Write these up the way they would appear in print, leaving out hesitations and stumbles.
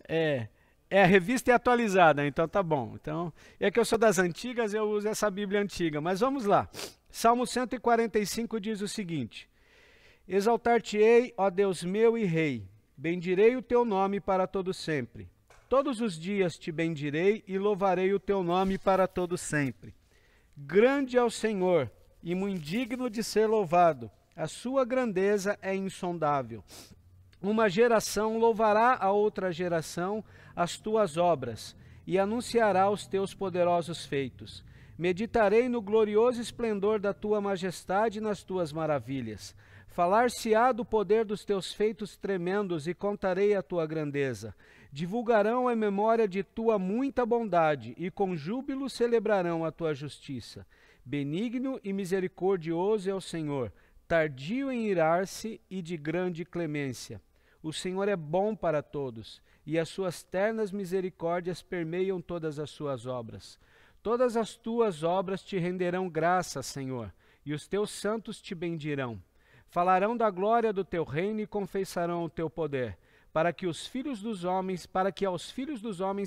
É, a revista é atualizada, então tá bom. Então, é que eu sou das antigas, eu uso essa Bíblia antiga. Mas vamos lá. Salmo 145 diz o seguinte: Exaltar-te-ei, ó Deus meu e Rei, bendirei o teu nome para todo sempre. Todos os dias te bendirei e louvarei o teu nome para todo sempre. Grande é o Senhor e muito digno de ser louvado. A sua grandeza é insondável. Uma geração louvará a outra geração as tuas obras e anunciará os teus poderosos feitos. Meditarei no glorioso esplendor da tua majestade e nas tuas maravilhas. Falar-se-á do poder dos teus feitos tremendos e contarei a tua grandeza. Divulgarão a memória de tua muita bondade e com júbilo celebrarão a tua justiça. Benigno e misericordioso é o Senhor, tardio em irar-se e de grande clemência. O Senhor é bom para todos, e as suas ternas misericórdias permeiam todas as suas obras. Todas as tuas obras te renderão graças, Senhor, e os teus santos te bendirão. Falarão da glória do teu reino e confessarão o teu poder, para que aos filhos dos homens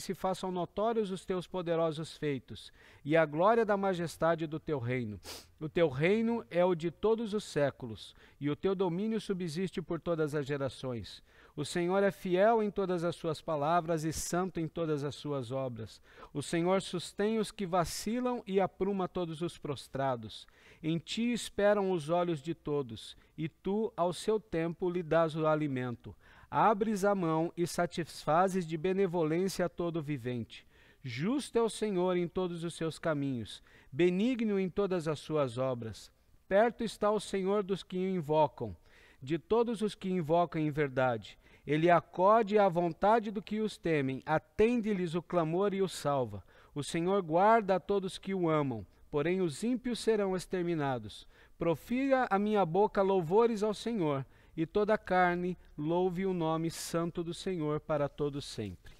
se façam notórios os teus poderosos feitos, e a glória da majestade do teu reino. O teu reino é o de todos os séculos, e o teu domínio subsiste por todas as gerações. O Senhor é fiel em todas as suas palavras e santo em todas as suas obras. O Senhor sustém os que vacilam e apruma todos os prostrados. Em ti esperam os olhos de todos, e tu, ao seu tempo, lhe dás o alimento. Abres a mão e satisfazes de benevolência a todo vivente. Justo é o Senhor em todos os seus caminhos, benigno em todas as suas obras. Perto está o Senhor dos que o invocam, de todos os que invocam em verdade. Ele acode à vontade do que os temem, atende-lhes o clamor e os salva. O Senhor guarda a todos que o amam, porém os ímpios serão exterminados. Profira a minha boca louvores ao Senhor, e toda a carne louve o nome santo do Senhor para todo sempre.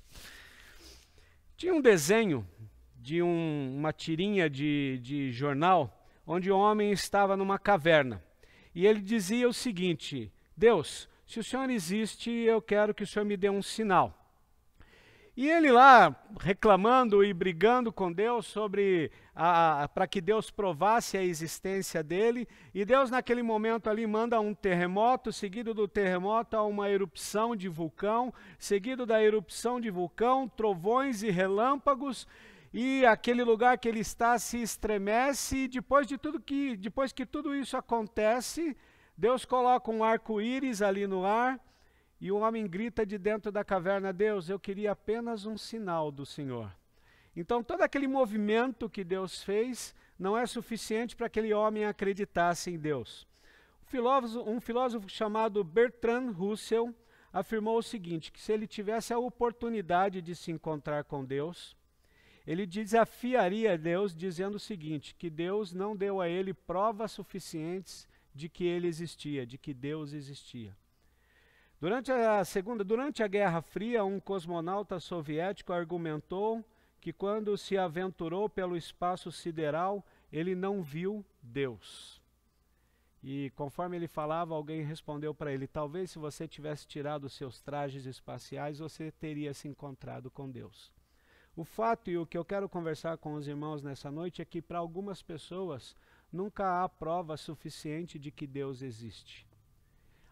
Tinha um desenho de uma tirinha de jornal, onde o homem estava numa caverna. E ele dizia o seguinte: Deus, se o Senhor existe, eu quero que o Senhor me dê um sinal. E ele lá reclamando e brigando com Deus sobre para que Deus provasse a existência dele, e Deus naquele momento ali manda um terremoto, seguido do terremoto a uma erupção de vulcão, seguido da erupção de vulcão, trovões e relâmpagos, e aquele lugar que ele está se estremece, e depois que tudo isso acontece, Deus coloca um arco-íris ali no ar, e o homem grita de dentro da caverna: Deus, eu queria apenas um sinal do Senhor. Então todo aquele movimento que Deus fez não é suficiente para aquele homem acreditasse em Deus. Um filósofo chamado Bertrand Russell afirmou o seguinte, que se ele tivesse a oportunidade de se encontrar com Deus, ele desafiaria Deus dizendo o seguinte, que Deus não deu a ele provas suficientes de que ele existia, de que Deus existia. Durante a Guerra Fria, um cosmonauta soviético argumentou que quando se aventurou pelo espaço sideral, ele não viu Deus. E conforme ele falava, alguém respondeu para ele: talvez se você tivesse tirado os seus trajes espaciais, você teria se encontrado com Deus. O fato e o que eu quero conversar com os irmãos nessa noite é que para algumas pessoas nunca há prova suficiente de que Deus existe.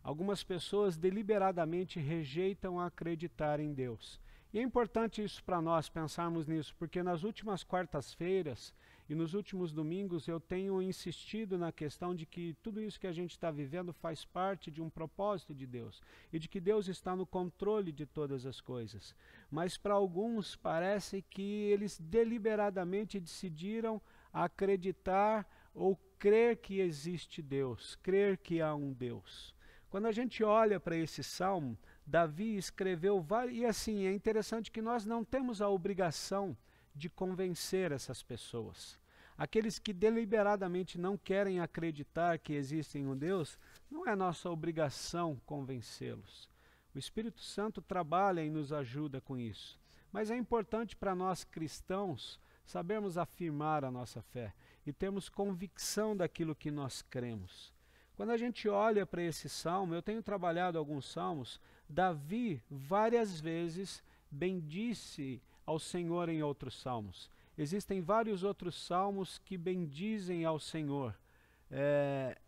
Algumas pessoas deliberadamente rejeitam acreditar em Deus. E é importante isso para nós pensarmos nisso, porque nas últimas quartas-feiras e nos últimos domingos eu tenho insistido na questão de que tudo isso que a gente está vivendo faz parte de um propósito de Deus e de que Deus está no controle de todas as coisas. Mas para alguns parece que eles deliberadamente decidiram acreditar ou crer que existe Deus, crer que há um Deus. Quando a gente olha para esse salmo, Davi escreveu e assim, é interessante que nós não temos a obrigação de convencer essas pessoas. Aqueles que deliberadamente não querem acreditar que existe um Deus, não é nossa obrigação convencê-los. O Espírito Santo trabalha e nos ajuda com isso. Mas é importante para nós cristãos sabermos afirmar a nossa fé e termos convicção daquilo que nós cremos. Quando a gente olha para esse salmo, eu tenho trabalhado alguns salmos Davi várias vezes bendisse ao Senhor em outros salmos. Existem vários outros salmos que bendizem ao Senhor.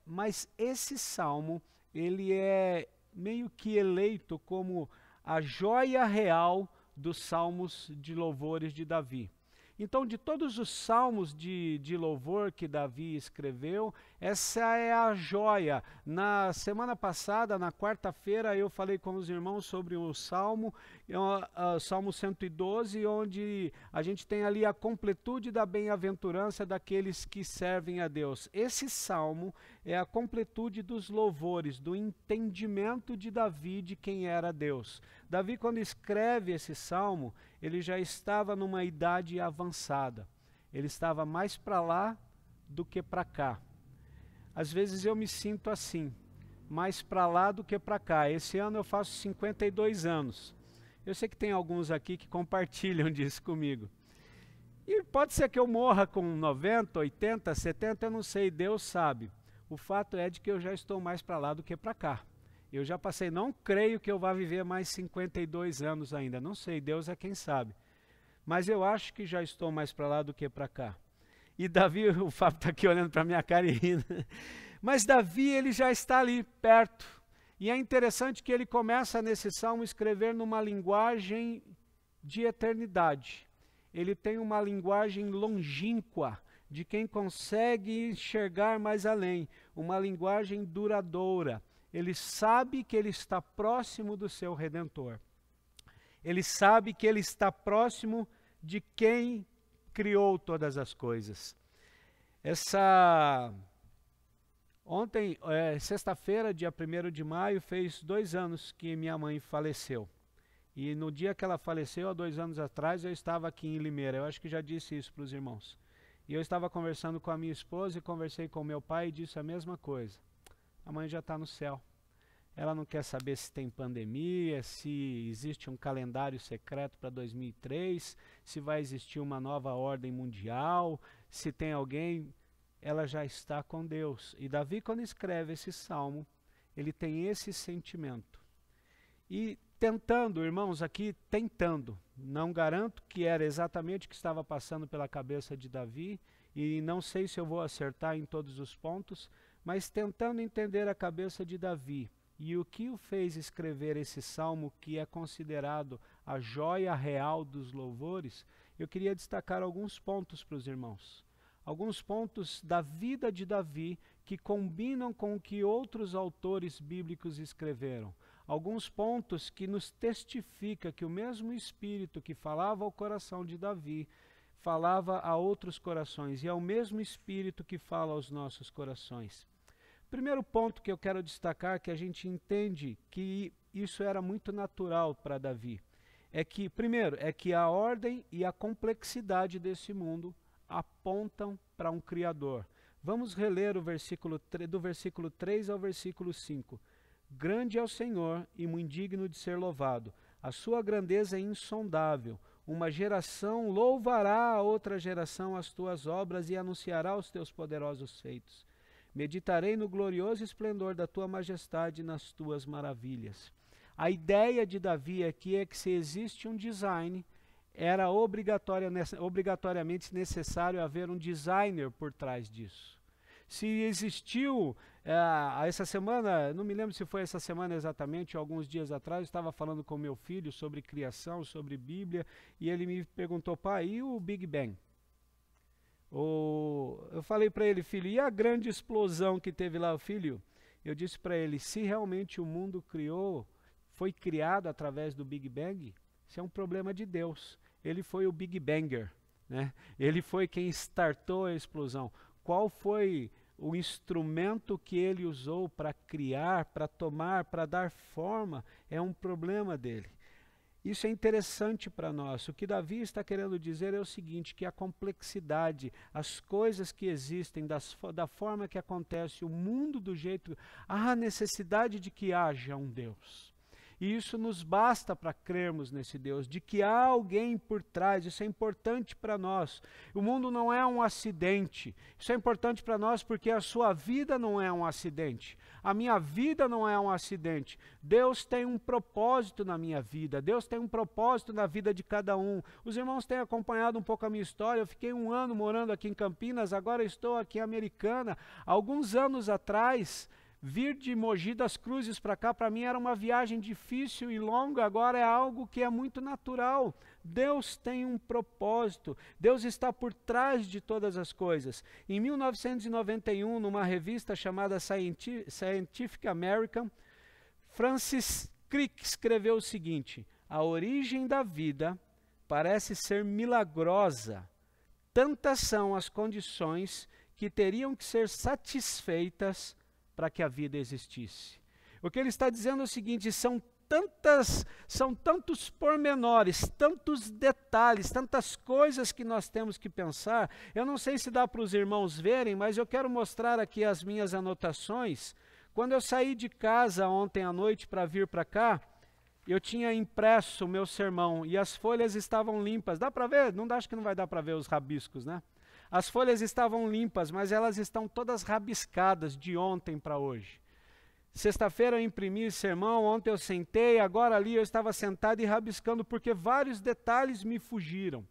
Mas esse salmo, ele é meio que eleito como a joia real dos salmos de louvores de Davi. Então, de todos os salmos de louvor que Davi escreveu, essa é a joia. Na semana passada, na quarta-feira, eu falei com os irmãos sobre o Salmo 112, onde a gente tem ali a completude da bem-aventurança daqueles que servem a Deus. Esse salmo é a completude dos louvores, do entendimento de Davi de quem era Deus. Davi, quando escreve esse salmo, ele já estava numa idade avançada. Ele estava mais para lá do que para cá. Às vezes eu me sinto assim, mais para lá do que para cá. Esse ano eu faço 52 anos. Eu sei que tem alguns aqui que compartilham disso comigo. E pode ser que eu morra com 90, 80, 70, eu não sei, Deus sabe. O fato é de que eu já estou mais para lá do que para cá. Eu já passei, não creio que eu vá viver mais 52 anos ainda, não sei, Deus é quem sabe. Mas eu acho que já estou mais para lá do que para cá. E Davi, o Fábio está aqui olhando para a minha cara e rindo. Mas Davi, ele já está ali perto. E é interessante que ele começa nesse salmo a escrever numa linguagem de eternidade. Ele tem uma linguagem longínqua, de quem consegue enxergar mais além, uma linguagem duradoura. Ele sabe que ele está próximo do seu Redentor. Ele sabe que ele está próximo de quem criou todas as coisas. Ontem, sexta-feira, dia 1º de maio, fez 2 anos que minha mãe faleceu. E no dia que ela faleceu, há 2 anos atrás, eu estava aqui em Limeira. Eu acho que já disse isso para os irmãos. E eu estava conversando com a minha esposa e conversei com meu pai e disse a mesma coisa. A mãe já está no céu. Ela não quer saber se tem pandemia, se existe um calendário secreto para 2003, se vai existir uma nova ordem mundial, se tem alguém. Ela já está com Deus. E Davi, quando escreve esse salmo, ele tem esse sentimento. E tentando, irmãos, aqui tentando, não garanto que era exatamente o que estava passando pela cabeça de Davi, e não sei se eu vou acertar em todos os pontos, mas tentando entender a cabeça de Davi e o que o fez escrever esse salmo, que é considerado a joia real dos louvores, eu queria destacar alguns pontos para os irmãos. Alguns pontos da vida de Davi que combinam com o que outros autores bíblicos escreveram. Alguns pontos que nos testifica que o mesmo Espírito que falava ao coração de Davi falava a outros corações, e é o mesmo Espírito que fala aos nossos corações. Primeiro ponto que eu quero destacar, que a gente entende que isso era muito natural para Davi, primeiro, é que a ordem e a complexidade desse mundo apontam para um Criador. Vamos reler o versículo do versículo 3 ao versículo 5. Grande é o Senhor e muito digno de ser louvado. A sua grandeza é insondável. Uma geração louvará a outra geração as tuas obras e anunciará os teus poderosos feitos. Meditarei no glorioso esplendor da tua majestade e nas tuas maravilhas. A ideia de Davi aqui é que se existe um design, era obrigatoriamente necessário haver um designer por trás disso. Se existiu, essa semana, não me lembro se foi essa semana exatamente, alguns dias atrás, eu estava falando com meu filho sobre criação, sobre Bíblia, e ele me perguntou, pai, e o Big Bang? Eu falei para ele, filho, e a grande explosão que teve lá, filho? Eu disse para ele, se realmente o mundo foi criado através do Big Bang, isso é um problema de Deus. Ele foi o Big Banger, né? Ele foi quem startou a explosão. Qual foi o instrumento que ele usou para criar, para tomar, para dar forma? É um problema dele. Isso é interessante para nós. O que Davi está querendo dizer é o seguinte, que a complexidade, as coisas que existem, da forma que acontece, o mundo do jeito, há necessidade de que haja um Deus. E isso nos basta para crermos nesse Deus, de que há alguém por trás. Isso é importante para nós. O mundo não é um acidente. Isso é importante para nós porque a sua vida não é um acidente. A minha vida não é um acidente. Deus tem um propósito na minha vida. Deus tem um propósito na vida de cada um. Os irmãos têm acompanhado um pouco a minha história. Eu fiquei 1 ano morando aqui em Campinas, agora estou aqui em Americana. Alguns anos atrás, vir de Mogi das Cruzes para cá, para mim era uma viagem difícil e longa, agora é algo que é muito natural. Deus tem um propósito, Deus está por trás de todas as coisas. Em 1991, numa revista chamada Scientific American, Francis Crick escreveu o seguinte: a origem da vida parece ser milagrosa, tantas são as condições que teriam que ser satisfeitas para que a vida existisse. O que ele está dizendo é o seguinte: são tantos pormenores, tantos detalhes, tantas coisas que nós temos que pensar. Eu não sei se dá para os irmãos verem, mas eu quero mostrar aqui as minhas anotações. Quando eu saí de casa ontem à noite para vir para cá, eu tinha impresso o meu sermão e as folhas estavam limpas. Dá para ver? Não, acho que não vai dar para ver os rabiscos, né? As folhas estavam limpas, mas elas estão todas rabiscadas de ontem para hoje. Sexta-feira eu imprimi o sermão, ontem eu sentei, agora ali eu estava sentado e rabiscando, porque vários detalhes me fugiram.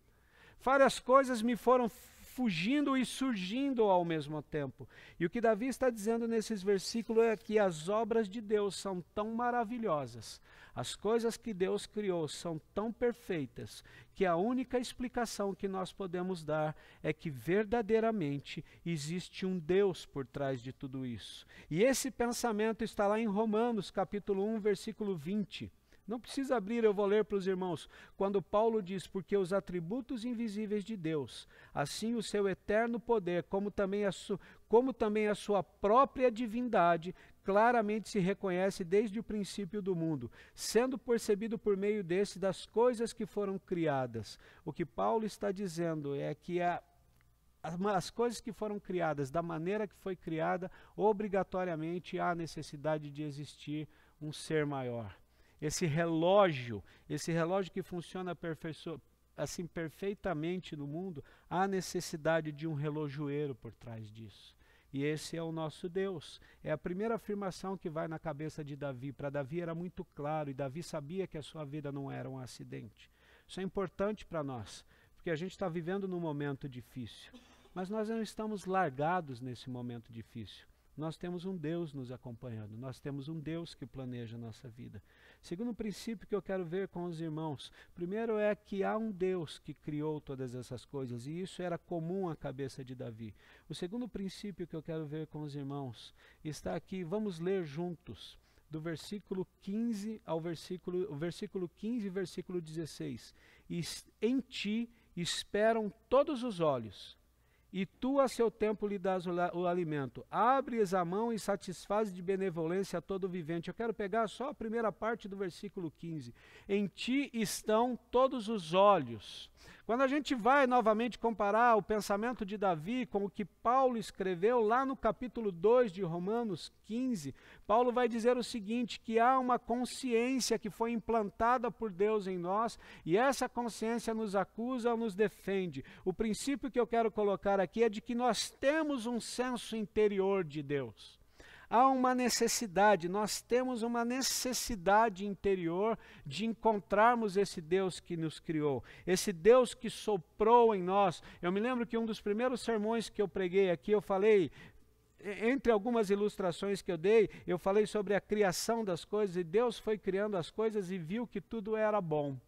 Várias coisas me foram fugindo e surgindo ao mesmo tempo. E o que Davi está dizendo nesses versículos é que as obras de Deus são tão maravilhosas, as coisas que Deus criou são tão perfeitas, que a única explicação que nós podemos dar é que verdadeiramente existe um Deus por trás de tudo isso. E esse pensamento está lá em Romanos, capítulo 1, versículo 20. Não precisa abrir, eu vou ler para os irmãos. Quando Paulo diz: porque os atributos invisíveis de Deus, assim o seu eterno poder, como também a sua própria divindade, claramente se reconhece desde o princípio do mundo, sendo percebido por meio desse das coisas que foram criadas. O que Paulo está dizendo é que as coisas que foram criadas, da maneira que foi criada, obrigatoriamente há necessidade de existir um ser maior. Esse relógio que funciona assim perfeitamente no mundo, há necessidade de um relojoeiro por trás disso. E esse é o nosso Deus. É a primeira afirmação que vai na cabeça de Davi. Para Davi era muito claro, e Davi sabia que a sua vida não era um acidente. Isso é importante para nós, porque a gente está vivendo num momento difícil. Mas nós não estamos largados nesse momento difícil. Nós temos um Deus nos acompanhando, nós temos um Deus que planeja a nossa vida. Segundo princípio que eu quero ver com os irmãos, primeiro é que há um Deus que criou todas essas coisas, e isso era comum à cabeça de Davi. O segundo princípio que eu quero ver com os irmãos está aqui, vamos ler juntos, do versículo 15 ao versículo 15 e versículo 16. E em ti esperam todos os olhos, e tu a seu tempo lhe dás o alimento. Abres a mão e satisfazes de benevolência a todo vivente. Eu quero pegar só a primeira parte do versículo 15. Em ti estão todos os olhos. Quando a gente vai novamente comparar o pensamento de Davi com o que Paulo escreveu lá no capítulo 2 de Romanos 15, Paulo vai dizer o seguinte, que há uma consciência que foi implantada por Deus em nós, e essa consciência nos acusa ou nos defende. O princípio que eu quero colocar aqui é de que nós temos um senso interior de Deus. Há uma necessidade, nós temos uma necessidade interior de encontrarmos esse Deus que nos criou, esse Deus que soprou em nós. Eu me lembro que um dos primeiros sermões que eu preguei aqui, eu falei, entre algumas ilustrações que eu dei, eu falei sobre a criação das coisas, e Deus foi criando as coisas e viu que tudo era bom.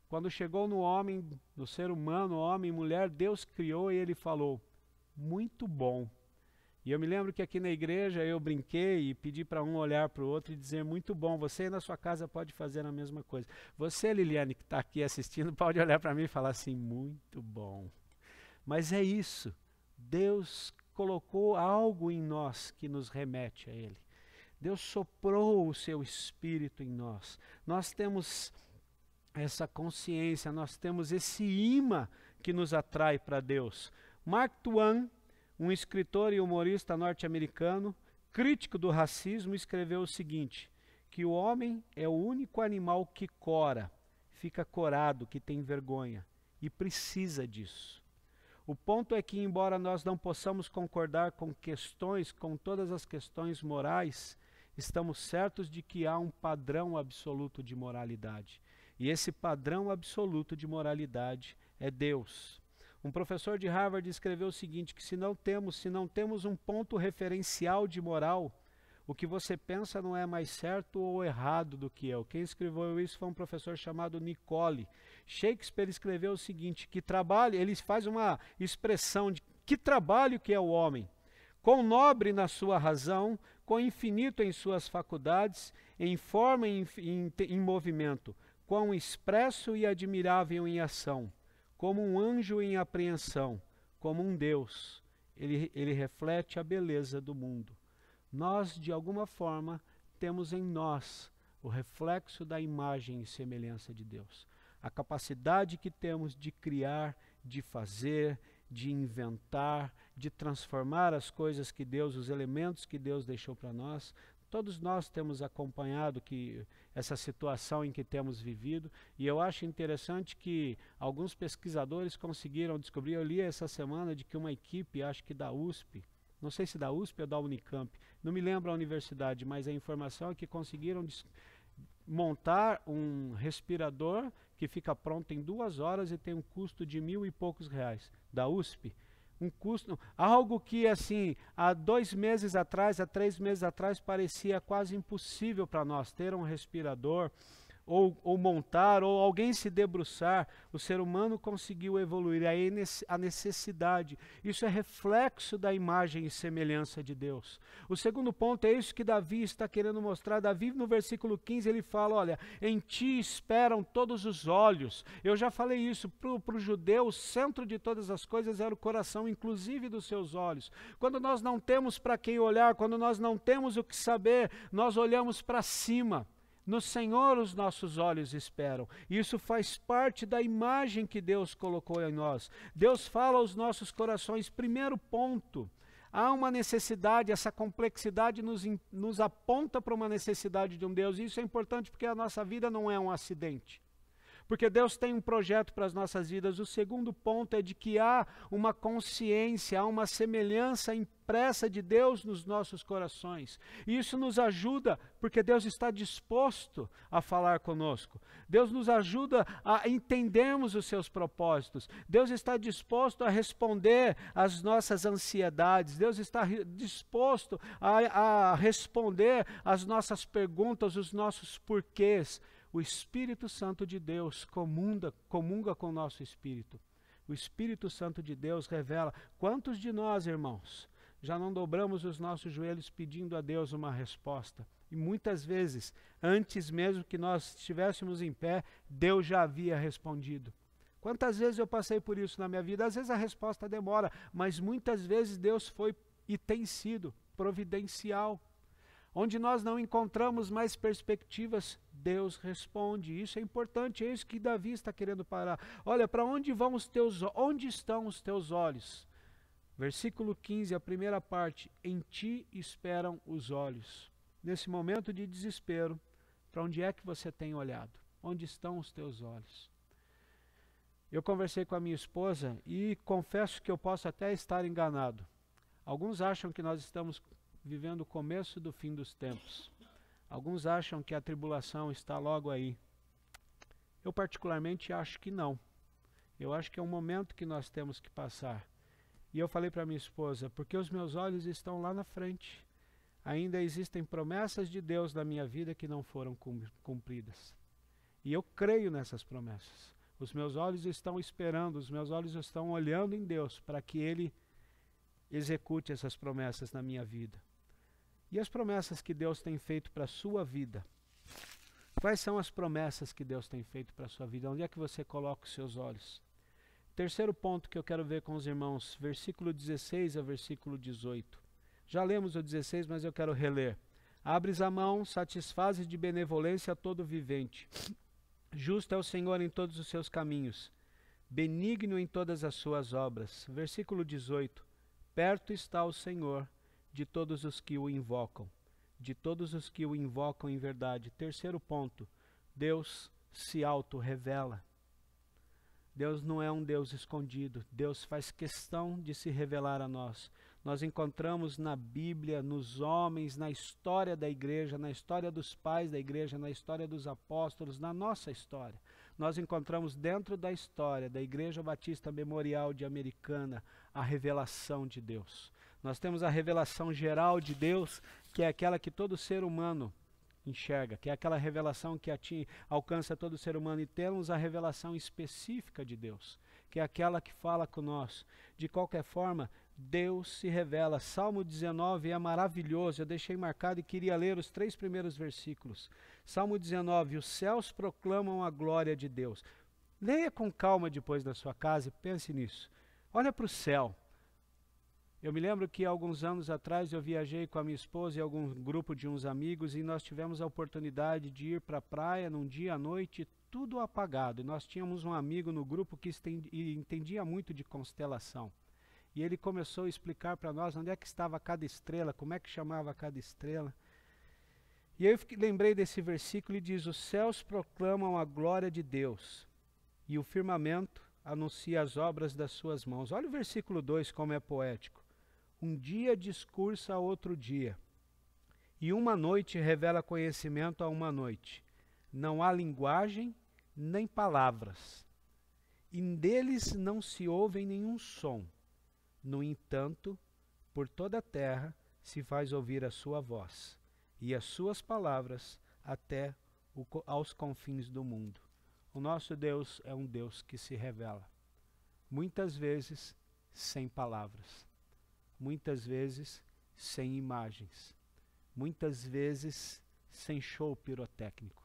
Quando chegou no homem, no ser humano, homem e mulher, Deus criou e ele falou, muito bom. E eu me lembro que aqui na igreja eu brinquei e pedi para um olhar para o outro e dizer, muito bom, você aí na sua casa pode fazer a mesma coisa. Você, Liliane, que está aqui assistindo, pode olhar para mim e falar assim, muito bom. Mas é isso, Deus colocou algo em nós que nos remete a Ele. Deus soprou o seu Espírito em nós. Nós temos essa consciência, nós temos esse imã que nos atrai para Deus. Mark Twain, um escritor e humorista norte-americano, crítico do racismo, escreveu o seguinte, que o homem é o único animal que cora, fica corado, que tem vergonha, e precisa disso. O ponto é que, embora nós não possamos concordar com todas as questões morais, estamos certos de que há um padrão absoluto de moralidade. E esse padrão absoluto de moralidade é Deus. Um professor de Harvard escreveu o seguinte, que se não temos um ponto referencial de moral, o que você pensa não é mais certo ou errado do que eu. Quem escreveu isso foi um professor chamado Nicole. Shakespeare escreveu o seguinte, que trabalho, ele faz uma expressão de que trabalho que é o homem. Quão nobre na sua razão, quão infinito em suas faculdades, em forma e em movimento, quão expresso e admirável em ação, como um anjo em apreensão, como um Deus. Ele reflete a beleza do mundo. Nós, de alguma forma, temos em nós o reflexo da imagem e semelhança de Deus. A capacidade que temos de criar, de fazer, de inventar, de transformar as coisas que Deus, os elementos que Deus deixou para nós. Todos nós temos acompanhado essa situação em que temos vivido, e eu acho interessante que alguns pesquisadores conseguiram descobrir, eu li essa semana, de que uma equipe, acho que da USP, não sei se da USP ou da Unicamp, não me lembro a universidade, mas a informação é que conseguiram montar um respirador que fica pronto em 2 horas e tem um custo de R$1.000 e poucos, da USP. Um custo, algo que assim, há 2 meses atrás, há 3 meses atrás, parecia quase impossível para nós ter um respirador, ou montar, ou alguém se debruçar. O ser humano conseguiu evoluir, aí a necessidade. Isso é reflexo da imagem e semelhança de Deus. O segundo ponto é isso que Davi está querendo mostrar. Davi, no versículo 15, ele fala, olha, em ti esperam todos os olhos. Eu já falei isso, para o judeu, o centro de todas as coisas era o coração, inclusive dos seus olhos. Quando nós não temos para quem olhar, quando nós não temos o que saber, nós olhamos para cima. No Senhor os nossos olhos esperam. Isso faz parte da imagem que Deus colocou em nós. Deus fala aos nossos corações. Primeiro ponto, há uma necessidade, essa complexidade nos aponta para uma necessidade de um Deus. E isso é importante porque a nossa vida não é um acidente. Porque Deus tem um projeto para as nossas vidas. O segundo ponto é de que há uma consciência, há uma semelhança impressa de Deus nos nossos corações. E isso nos ajuda, porque Deus está disposto a falar conosco. Deus nos ajuda a entendermos os seus propósitos. Deus está disposto a responder às nossas ansiedades. Deus está disposto a responder às nossas perguntas, os nossos porquês. O Espírito Santo de Deus comunga com o nosso espírito. O Espírito Santo de Deus revela. Quantos de nós, irmãos, já não dobramos os nossos joelhos pedindo a Deus uma resposta? E muitas vezes, antes mesmo que nós estivéssemos em pé, Deus já havia respondido. Quantas vezes eu passei por isso na minha vida? Às vezes a resposta demora, mas muitas vezes Deus foi e tem sido providencial. Onde nós não encontramos mais perspectivas, Deus responde. Isso é importante, é isso que Davi está querendo parar. Olha, para onde onde estão os teus olhos? Versículo 15, a primeira parte, em ti esperam os olhos. Nesse momento de desespero, para onde é que você tem olhado? Onde estão os teus olhos? Eu conversei com a minha esposa e confesso que eu posso até estar enganado. Alguns acham que nós estamos vivendo o começo do fim dos tempos. Alguns acham que a tribulação está logo aí. Eu particularmente acho que não. Eu acho que é um momento que nós temos que passar. E eu falei para minha esposa, porque os meus olhos estão lá na frente. Ainda existem promessas de Deus na minha vida que não foram cumpridas. E eu creio nessas promessas. Os meus olhos estão esperando, os meus olhos estão olhando em Deus para que Ele execute essas promessas na minha vida. E as promessas que Deus tem feito para a sua vida? Quais são as promessas que Deus tem feito para a sua vida? Onde é que você coloca os seus olhos? Terceiro ponto que eu quero ver com os irmãos, versículo 16 a versículo 18. Já lemos o 16, mas eu quero reler. Abres a mão, satisfazes de benevolência a todo vivente. Justo é o Senhor em todos os seus caminhos, benigno em todas as suas obras. Versículo 18. Perto está o Senhor de todos os que o invocam, de todos os que o invocam em verdade. Terceiro ponto, Deus se auto-revela. Deus não é um Deus escondido, Deus faz questão de se revelar a nós. Nós encontramos na Bíblia, nos homens, na história da igreja, na história dos pais da igreja, na história dos apóstolos, na nossa história. Nós encontramos dentro da história da Igreja Batista Memorial de Americana a revelação de Deus. Nós temos a revelação geral de Deus, que é aquela que todo ser humano enxerga, que é aquela revelação que alcança todo ser humano, e temos a revelação específica de Deus, que é aquela que fala conosco. De qualquer forma, Deus se revela. Salmo 19 é maravilhoso, eu deixei marcado e queria ler os 3 primeiros versículos. Salmo 19, os céus proclamam a glória de Deus. Leia com calma depois da sua casa e pense nisso. Olha para o céu. Eu me lembro que alguns anos atrás eu viajei com a minha esposa e algum grupo de uns amigos, e nós tivemos a oportunidade de ir para a praia num dia à noite, tudo apagado. E nós tínhamos um amigo no grupo que entendia muito de constelação. E ele começou a explicar para nós onde é que estava cada estrela, como é que chamava cada estrela. E eu lembrei desse versículo e diz: os céus proclamam a glória de Deus, e o firmamento anuncia as obras das suas mãos. Olha o versículo 2 como é poético. Um dia discursa a outro dia, e uma noite revela conhecimento a uma noite. Não há linguagem nem palavras, e deles não se ouve nenhum som. No entanto, por toda a terra se faz ouvir a sua voz, e as suas palavras até aos confins do mundo. O nosso Deus é um Deus que se revela, muitas vezes sem palavras, muitas vezes sem imagens, muitas vezes sem show pirotécnico.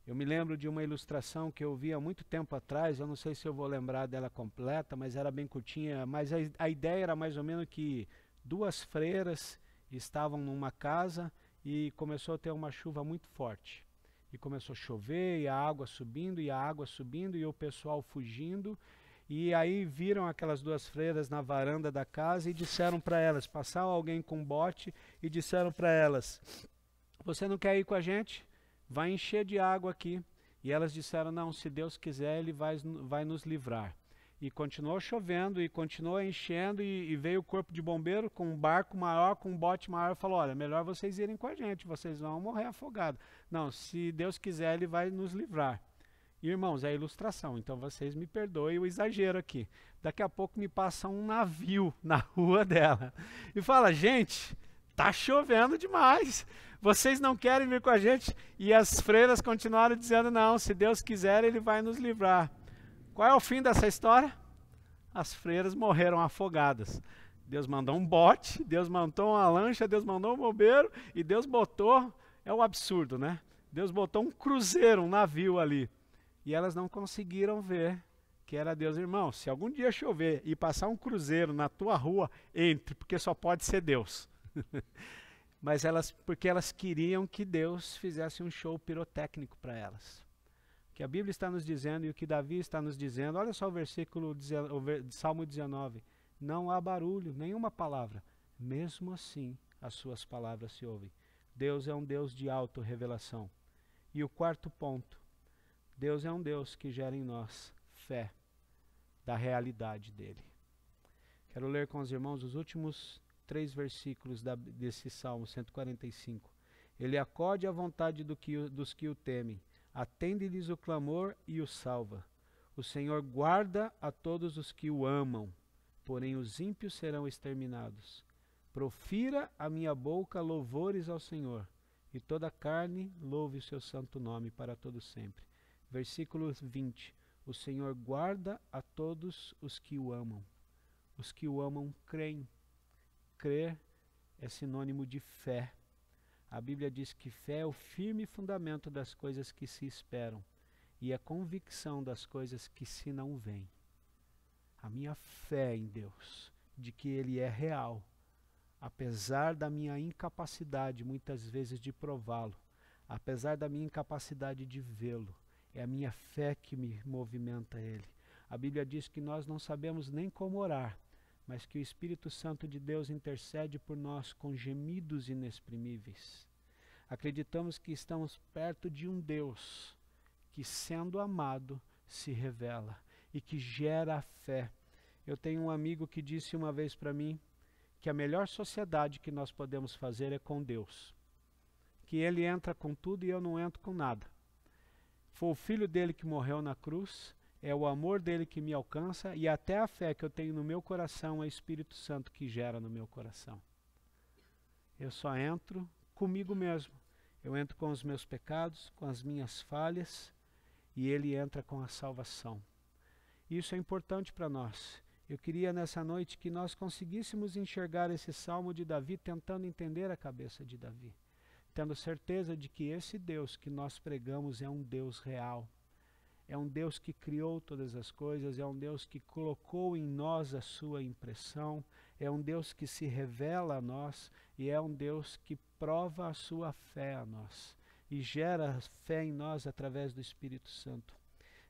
Eu me lembro de uma ilustração que eu vi há muito tempo atrás, eu não sei se eu vou lembrar dela completa, mas era bem curtinha, mas a ideia era mais ou menos que 2 freiras estavam numa casa e começou a ter uma chuva muito forte. E começou a chover, e a água subindo, e a água subindo, e o pessoal fugindo. E aí viram aquelas 2 freiras na varanda da casa e disseram para elas, passaram alguém com um bote e disseram para elas: você não quer ir com a gente? Vai encher de água aqui. E elas disseram: não, se Deus quiser, Ele vai nos livrar. E continuou chovendo, e continuou enchendo, e veio o corpo de bombeiro com um barco maior, com um bote maior, e falou: olha, melhor vocês irem com a gente, vocês vão morrer afogados. Não, se Deus quiser, Ele vai nos livrar. Irmãos, é ilustração, então vocês me perdoem o exagero aqui. Daqui a pouco me passa um navio na rua dela e fala: gente, tá chovendo demais, vocês não querem vir com a gente? E as freiras continuaram dizendo: não, se Deus quiser, Ele vai nos livrar. Qual é o fim dessa história? As freiras morreram afogadas. Deus mandou um bote, Deus mandou uma lancha, Deus mandou um bombeiro, e Deus botou, é o absurdo, né? Deus botou um cruzeiro, um navio ali. E elas não conseguiram ver que era Deus. Irmão, se algum dia chover e passar um cruzeiro na tua rua, entre, porque só pode ser Deus. Mas porque elas queriam que Deus fizesse um show pirotécnico para elas. O que a Bíblia está nos dizendo e o que Davi está nos dizendo, olha só o versículo de Salmo 19. Não há barulho, nenhuma palavra. Mesmo assim, as suas palavras se ouvem. Deus é um Deus de auto-revelação. E o 4º ponto. Deus é um Deus que gera em nós fé da realidade dele. Quero ler com os irmãos os últimos 3 versículos desse Salmo 145. Ele acode à vontade dos que o temem, atende-lhes o clamor e o salva. O Senhor guarda a todos os que o amam, porém os ímpios serão exterminados. Profira a minha boca louvores ao Senhor, e toda a carne louve o seu santo nome para todo sempre. Versículo 20. O Senhor guarda a todos os que o amam. Os que o amam creem. Crer é sinônimo de fé. A Bíblia diz que fé é o firme fundamento das coisas que se esperam e a convicção das coisas que se não veem. A minha fé em Deus, de que Ele é real, apesar da minha incapacidade muitas vezes de prová-lo, apesar da minha incapacidade de vê-lo, é a minha fé que me movimenta a Ele. A Bíblia diz que nós não sabemos nem como orar, mas que o Espírito Santo de Deus intercede por nós com gemidos inexprimíveis. Acreditamos que estamos perto de um Deus que, sendo amado, se revela e que gera a fé. Eu tenho um amigo que disse uma vez para mim que a melhor sociedade que nós podemos fazer é com Deus. Que Ele entra com tudo e eu não entro com nada. Foi o Filho dele que morreu na cruz, é o amor dele que me alcança e até a fé que eu tenho no meu coração é o Espírito Santo que gera no meu coração. Eu só entro comigo mesmo. Eu entro com os meus pecados, com as minhas falhas, e Ele entra com a salvação. Isso é importante para nós. Eu queria nessa noite que nós conseguíssemos enxergar esse Salmo de Davi, tentando entender a cabeça de Davi, tendo certeza de que esse Deus que nós pregamos é um Deus real. É um Deus que criou todas as coisas, é um Deus que colocou em nós a sua impressão, é um Deus que se revela a nós e é um Deus que prova a sua fé a nós e gera fé em nós através do Espírito Santo.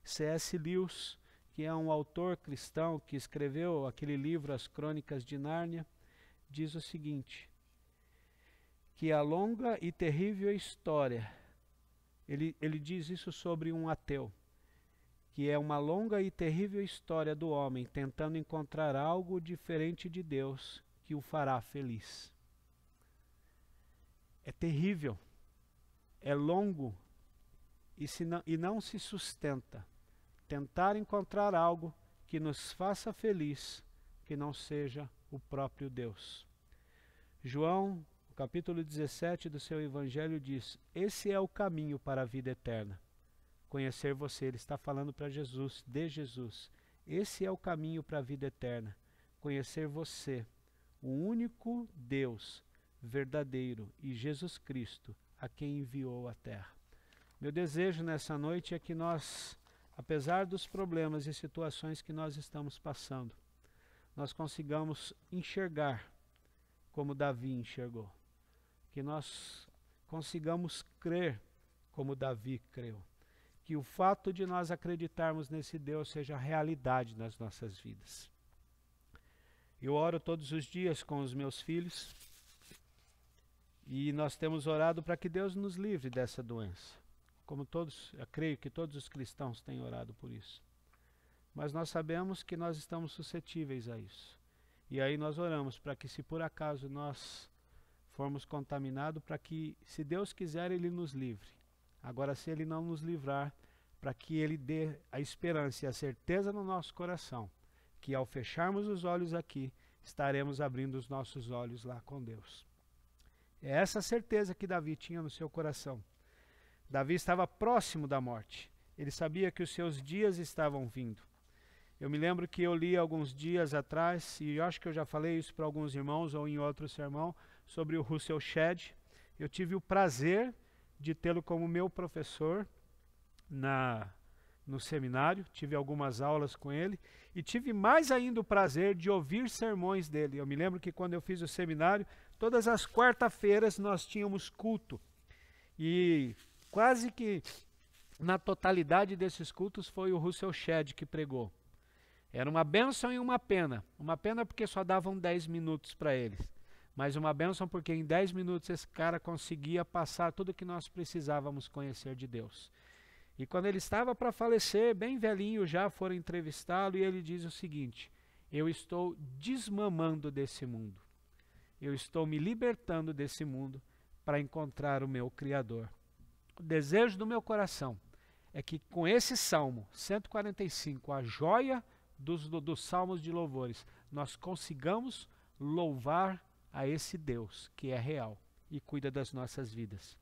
C.S. Lewis, que é um autor cristão que escreveu aquele livro As Crônicas de Nárnia, diz o seguinte, que a longa e terrível história, ele diz isso sobre um ateu, que é uma longa e terrível história do homem tentando encontrar algo diferente de Deus que o fará feliz. É terrível, é longo e não se sustenta. Tentar encontrar algo que nos faça feliz, que não seja o próprio Deus. João, capítulo 17 do seu Evangelho diz, esse é o caminho para a vida eterna. Conhecer você, ele está falando para Jesus, de Jesus. Esse é o caminho para a vida eterna. Conhecer você, o único Deus verdadeiro e Jesus Cristo, a quem enviou à terra. Meu desejo nessa noite é que nós, apesar dos problemas e situações que nós estamos passando, nós consigamos enxergar como Davi enxergou. Que nós consigamos crer como Davi creu. Que o fato de nós acreditarmos nesse Deus seja realidade nas nossas vidas. Eu oro todos os dias com os meus filhos e nós temos orado para que Deus nos livre dessa doença. Como todos, eu creio que todos os cristãos têm orado por isso. Mas nós sabemos que nós estamos suscetíveis a isso. E aí nós oramos para que, se por acaso nós formos contaminados, para que, se Deus quiser, Ele nos livre. Agora, se Ele não nos livrar, para que Ele dê a esperança e a certeza no nosso coração, que ao fecharmos os olhos aqui, estaremos abrindo os nossos olhos lá com Deus. É essa certeza que Davi tinha no seu coração. Davi estava próximo da morte. Ele sabia que os seus dias estavam vindo. Eu me lembro que eu li alguns dias atrás, e eu acho que eu já falei isso para alguns irmãos ou em outro sermão, sobre o Russell Shedd. Eu tive o prazer de tê-lo como meu professor no seminário, tive algumas aulas com ele, e tive mais ainda o prazer de ouvir sermões dele. Eu me lembro que quando eu fiz o seminário, todas as quarta-feiras nós tínhamos culto, e quase que na totalidade desses cultos foi o Russell Shedd que pregou. Era uma bênção e uma pena porque só davam 10 minutos para eles, mas uma bênção porque em 10 minutos esse cara conseguia passar tudo o que nós precisávamos conhecer de Deus. E quando ele estava para falecer, bem velhinho já, foram entrevistá-lo e ele diz o seguinte, eu estou desmamando desse mundo, eu estou me libertando desse mundo para encontrar o meu Criador. O desejo do meu coração é que com esse Salmo 145, a joia dos salmos de louvores, nós consigamos louvar a esse Deus que é real e cuida das nossas vidas.